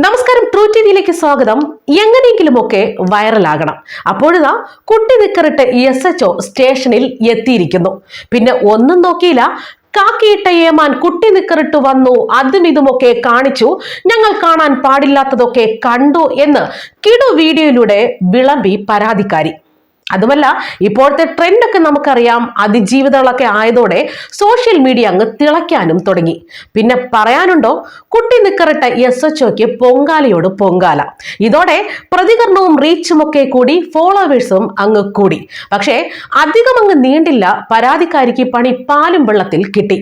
നമസ്കാരം, ട്രൂ ടിവിയിലേക്ക് സ്വാഗതം. എങ്ങനെയെങ്കിലുമൊക്കെ വൈറലാകണം. അപ്പോഴിതാ കുട്ടി നിക്കറിട്ട് SHO സ്റ്റേഷനിൽ എത്തിയിരിക്കുന്നു. പിന്നെ ഒന്നും നോക്കിയില്ല, കാക്കിയിട്ട ഏമാൻ കുട്ടി നിക്കറിട്ട് വന്നു, അതും ഇതുമൊക്കെ കാണിച്ചു, ഞങ്ങൾ കാണാൻ പാടില്ലാത്തതൊക്കെ കണ്ടു എന്ന് കിടു വീഡിയോയിലൂടെ വിളമ്പി പരാതിക്കാരി. അതുമല്ല, ഇപ്പോഴത്തെ ട്രെൻഡൊക്കെ നമുക്കറിയാം. അതിജീവിതങ്ങളൊക്കെ ആയതോടെ സോഷ്യൽ മീഡിയ അങ്ങ് തിളയ്ക്കാനും തുടങ്ങി. പിന്നെ പറയാനുണ്ടോ, കുട്ടി നിക്കറിട്ട SHOയ്ക്ക് പൊങ്കാലയോട് പൊങ്കാല. ഇതോടെ പ്രതികരണവും റീച്ചും ഒക്കെ കൂടി, ഫോളോവേഴ്സും അങ്ങ് കൂടി. പക്ഷേ അധികം അങ്ങ് നീണ്ടില്ല, പരാതിക്കാരിക്ക് പണി പാലും വെള്ളത്തിൽ കിട്ടി.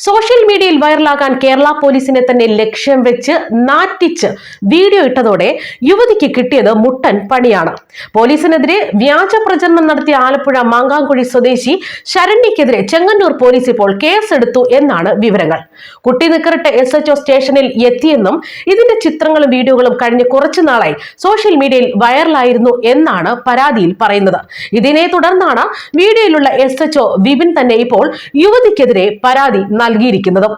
സോഷ്യൽ മീഡിയയിൽ വൈറലാകാൻ കേരള പോലീസിനെ തന്നെ ലക്ഷ്യം വെച്ച് നാറ്റിച്ച് വീഡിയോ ഇട്ടതോടെ യുവതിക്ക് കിട്ടിയത് മുട്ടൻ പണിയാണ്. പോലീസിനെതിരെ വ്യാജ പ്രചരണം നടത്തിയ ആലപ്പുഴ മാങ്കാംകുഴി സ്വദേശി ശരണ്യക്കെതിരെ ചെങ്ങന്നൂർ പോലീസ് ഇപ്പോൾ കേസെടുത്തു എന്നാണ് വിവരങ്ങൾ. കുട്ടി നിക്കറിട്ട് SHO സ്റ്റേഷനിൽ എത്തിയെന്നും ഇതിന്റെ ചിത്രങ്ങളും വീഡിയോകളും കഴിഞ്ഞ കുറച്ചു നാളായി സോഷ്യൽ മീഡിയയിൽ വൈറലായിരുന്നു എന്നാണ് പരാതിയിൽ പറയുന്നത്. ഇതിനെ തുടർന്നാണ് വീഡിയോയിലുള്ള SHO വിപിൻ തന്നെ ഇപ്പോൾ യുവതിക്കെതിരെ പരാതി നൽകിയിരിക്കുന്നത്.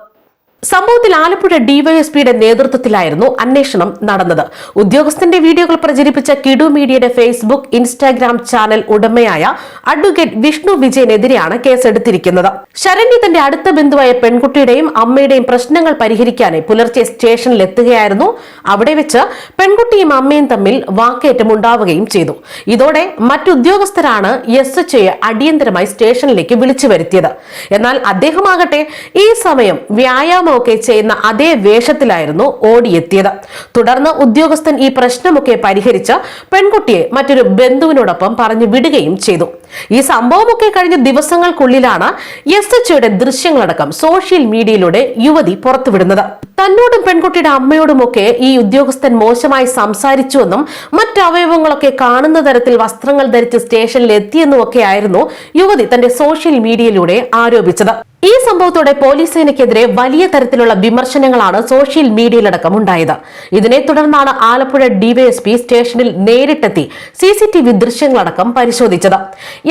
സംഭവത്തിൽ ആലപ്പുഴ ഡിവൈഎസ്പിയുടെ നേതൃത്വത്തിലായിരുന്നു അന്വേഷണം നടന്നത്. ഉദ്യോഗസ്ഥന്റെ വീഡിയോകൾ പ്രചരിപ്പിച്ച കിടു മീഡിയയുടെ ഫേസ്ബുക്ക്, ഇൻസ്റ്റാഗ്രാം ചാനൽ ഉടമയായ അഡ്വക്കേറ്റ് വിഷ്ണു വിജയനെതിരെയാണ് കേസെടുത്തിരിക്കുന്നത്. ശരണ്യ തന്റെ അടുത്ത ബന്ധുവായ പെൺകുട്ടിയുടെയും അമ്മയുടെയും പ്രശ്നങ്ങൾ പരിഹരിക്കാനായി പുലർച്ചെ സ്റ്റേഷനിൽ എത്തുകയായിരുന്നു. അവിടെ വെച്ച് പെൺകുട്ടിയും അമ്മയും തമ്മിൽ വാക്കേറ്റം ഉണ്ടാവുകയും ചെയ്തു. ഇതോടെ മറ്റുദ്യോഗസ്ഥരാണ് SHOയെ അടിയന്തരമായി സ്റ്റേഷനിലേക്ക് വിളിച്ചു വരുത്തിയത്. എന്നാൽ അദ്ദേഹമാകട്ടെ ഈ സമയം വ്യായാമം ഒക്കെ ചെയ്യുന്ന അതേ വേഷത്തിലായിരുന്നു ഓടിയെത്തിയത്. തുടർന്ന് ഉദ്യോഗസ്ഥൻ ഈ പ്രശ്നമൊക്കെ പരിഹരിച്ച് പെൺകുട്ടിയെ മറ്റൊരു ബന്ധുവിനോടൊപ്പം പറഞ്ഞു വിടുകയും ചെയ്തു. ഈ സംഭവമൊക്കെ കഴിഞ്ഞ ദിവസങ്ങൾക്കുള്ളിലാണ് SHOയുടെ ദൃശ്യങ്ങളടക്കം സോഷ്യൽ മീഡിയയിലൂടെ യുവതി പുറത്തുവിടുന്നത്. തന്നോടും പെൺകുട്ടിയുടെ അമ്മയോടുമൊക്കെ ഈ ഉദ്യോഗസ്ഥൻ മോശമായി സംസാരിച്ചുവെന്നും മറ്റ് അവയവങ്ങളൊക്കെ കാണുന്ന തരത്തിൽ വസ്ത്രങ്ങൾ ധരിച്ച് സ്റ്റേഷനിൽ എത്തിയെന്നുമൊക്കെ ആയിരുന്നു യുവതി തന്റെ സോഷ്യൽ മീഡിയയിലൂടെ ആരോപിച്ചത്. ഈ സംഭവത്തോടെ പോലീസ് സേനയ്ക്കെതിരെ വലിയ തരത്തിലുള്ള വിമർശനങ്ങളാണ് സോഷ്യൽ മീഡിയയിലടക്കം ഉണ്ടായത്. ഇതിനെ തുടർന്നാണ് ആലപ്പുഴ ഡിവൈഎസ്പി സ്റ്റേഷനിൽ നേരിട്ടെത്തി CCTV ദൃശ്യങ്ങളടക്കം പരിശോധിച്ചത്.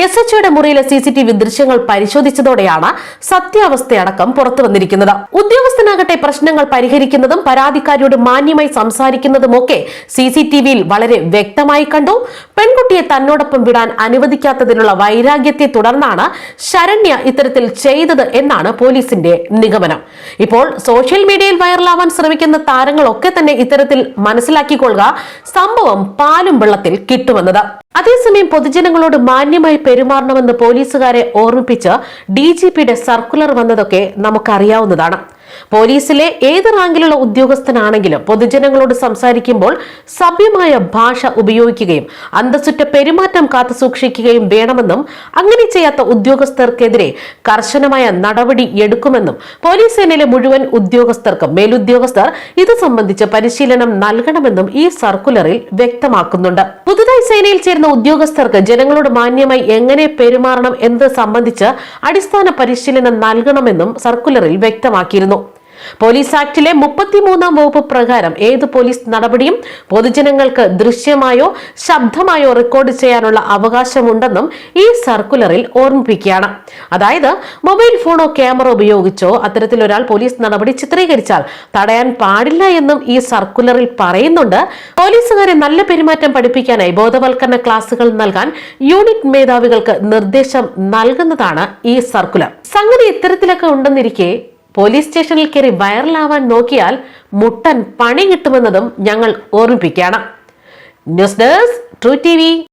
SHOയുടെ മുറിയിലെ CCTV ദൃശ്യങ്ങൾ പരിശോധിച്ചതോടെയാണ് സത്യാവസ്ഥയടക്കം പുറത്തു വന്നിരിക്കുന്നത്. ഉദ്യോഗസ്ഥനാകട്ടെ പ്രശ്നങ്ങൾ പരിഹരിക്കുന്നതും പരാതിക്കാരിയോട് മാന്യമായി സംസാരിക്കുന്നതുമൊക്കെ CCTVയിൽ വളരെ വ്യക്തമായി കണ്ടു. പെൺകുട്ടിയെ തന്നോടൊപ്പം വിടാൻ അനുവദിക്കാത്തതിനുള്ള വൈരാഗ്യത്തെ തുടർന്നാണ് ശരണ്യ ഇത്തരത്തിൽ ചെയ്തത് എന്നാണ് പോലീസിന്റെ നിഗമനം. ഇപ്പോൾ സോഷ്യൽ മീഡിയയിൽ വൈറലാവാൻ ശ്രമിക്കുന്ന താരങ്ങളൊക്കെ തന്നെ ഇത്തരത്തിൽ മനസ്സിലാക്കിക്കൊള്ളുക, സംഭവം പാലും വെള്ളത്തിൽ കിട്ടുമെന്നത്. അതേസമയം പൊതുജനങ്ങളോട് മാന്യമായി പെരുമാറണമെന്ന് പോലീസുകാരെ ഓർമ്മിപ്പിച്ച് DGPയുടെ സർക്കുലർ വന്നതൊക്കെ നമുക്കറിയാവുന്നതാണ്. പോലീസിലെ ഏത് റാങ്കിലുള്ള ഉദ്യോഗസ്ഥനാണെങ്കിലും പൊതുജനങ്ങളോട് സംസാരിക്കുമ്പോൾ സഭ്യമായ ഭാഷ ഉപയോഗിക്കുകയും അന്തസ്സുറ്റ പെരുമാറ്റം കാത്തു സൂക്ഷിക്കുകയും വേണമെന്നും അങ്ങനെ ചെയ്യാത്ത ഉദ്യോഗസ്ഥർക്കെതിരെ കർശനമായ നടപടി എടുക്കുമെന്നും പോലീസ് സേനയിലെ മുഴുവൻ ഉദ്യോഗസ്ഥർക്കും മേലുദ്യോഗസ്ഥർ ഇത് സംബന്ധിച്ച് പരിശീലനം നൽകണമെന്നും ഈ സർക്കുലറിൽ വ്യക്തമാക്കുന്നുണ്ട്. പുതുതായി സേനയിൽ ചേരുന്ന ഉദ്യോഗസ്ഥർക്ക് ജനങ്ങളോട് മാന്യമായി എങ്ങനെ പെരുമാറണം എന്നത് സംബന്ധിച്ച് അടിസ്ഥാന പരിശീലനം നൽകണമെന്നും സർക്കുലറിൽ വ്യക്തമാക്കിയിരുന്നു. പോലീസ് ആക്ടിലെ 33-ാം വകുപ്പ് പ്രകാരം ഏത് പോലീസ് നടപടിയും പൊതുജനങ്ങൾക്ക് ദൃശ്യമായോ ശബ്ദമായോ റെക്കോർഡ് ചെയ്യാനുള്ള അവകാശമുണ്ടെന്നും ഈ സർക്കുലറിൽ ഓർമ്മിപ്പിക്കുകയാണ്. അതായത് മൊബൈൽ ഫോണോ ക്യാമറ ഉപയോഗിച്ചോ അത്തരത്തിൽ ഒരാൾ പോലീസ് നടപടി ചിത്രീകരിച്ചാൽ തടയാൻ പാടില്ല എന്നും ഈ സർക്കുലറിൽ പറയുന്നുണ്ട്. പോലീസുകാരെ നല്ല പെരുമാറ്റം പഠിപ്പിക്കാനായി ബോധവൽക്കരണ ക്ലാസുകൾ നൽകാൻ യൂണിറ്റ് മേധാവികൾക്ക് നിർദ്ദേശം നൽകുന്നതാണ് ഈ സർക്കുലർ. സംഗതി ഇത്തരത്തിലൊക്കെ ഉണ്ടെന്നിരിക്കെ പോലീസ് സ്റ്റേഷനിൽ കയറി വൈറലാവാൻ നോക്കിയാൽ മുട്ടൻ പണി കിട്ടുമെന്നതും ഞങ്ങൾ ഓർമ്മിപ്പിക്കുകയാണ്. News desk, true TV.